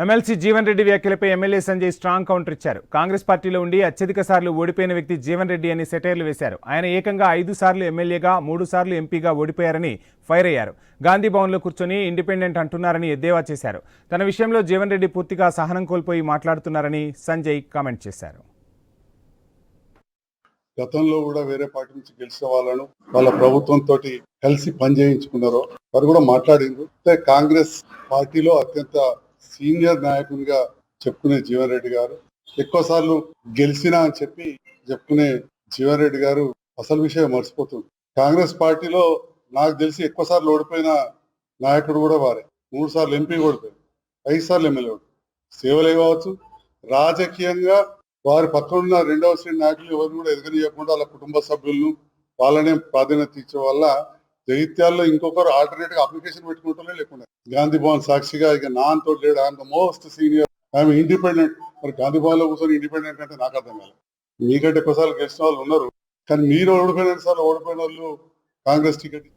MLC Jeevan Reddy వ్యాఖ్యలపై MLA Sanjay strong counter ఇచ్చారు. కాంగ్రెస్ పార్టీలో ఉండి అత్యధిక సార్లు ఓడిపోయిన వ్యక్తి జీవన్ రెడ్డి అని సెటైర్లు వేశారు. ఆయన ఏకంగా 5 సార్లు ఎమ్మెల్యేగా 3 సార్లు ఎంపీగా ఓడిపోయారని ఫైర్ అయ్యారు. గాంధీ భవన్లో కూర్చొని ఇండిపెండెంట్ అంటున్నారని ఎద్దేవా చేశారు. తన విషయంలో జీవన్ రెడ్డి పూర్తిగా సహనం కోల్పోయి మాట్లాడుతున్నారని సంజయ్ కామెంట్ చేశారు. గతంలో కూడా వేరే పార్టీ నుంచి గెలిచిన వాళ్ళను వాళ్ళ ప్రభుత్వంతో కలిసి పనిచేయించుకున్నారు. వారు కూడా మాట్లాడిండ్రు. కాంగ్రెస్ పార్టీలో అత్యంత సీనియర్ నాయకునిగా చెప్పుకునే జీవన్ రెడ్డి గారు, ఎక్కువ సార్లు గెలిచినా అని చెప్పి చెప్పుకునే జీవన్ రెడ్డి గారు అసలు విషయం మర్చిపోతుంది. కాంగ్రెస్ పార్టీలో నాకు తెలిసి ఎక్కువ సార్లు ఓడిపోయిన నాయకుడు కూడా వారే. 3 సార్లు ఎంపీ ఓడిపోయారు, 5 సార్లు ఎమ్మెల్యే ఓడిపోయారు. సేవలే కావచ్చు, రాజకీయంగా వారి పక్కన ఉన్న రెండవ శ్రేణి నాయకులు ఎవరిని కూడా ఎదగనీయకుండా వాళ్ళ కుటుంబ సభ్యులను వాళ్ళనే ప్రాధాన్యత ఇచ్చే వల్ల జగిత్యాల్లో ఇంకొకరు ఆల్టర్నేట్ గా అప్లికేషన్ పెట్టుకుంటూనే లేకుండా గాంధీ భవన్ సాక్షిగా ఇక నాన్ తోటి లేడు, ఆయన మోస్ట్ సీనియర్, ఆమె ఇండిపెండెంట్. మరి గాంధీ భవన్ లో కూర్చొని ఇండిపెండెంట్ అంటే నాకు అర్థం కాలేదు. మీకంటే ఎక్కువసార్లు గెలిచిన వాళ్ళు ఉన్నారు, కానీ మీరు ఓడిపోయిన సార్లు ఓడిపోయిన వాళ్ళు కాంగ్రెస్ టికెట్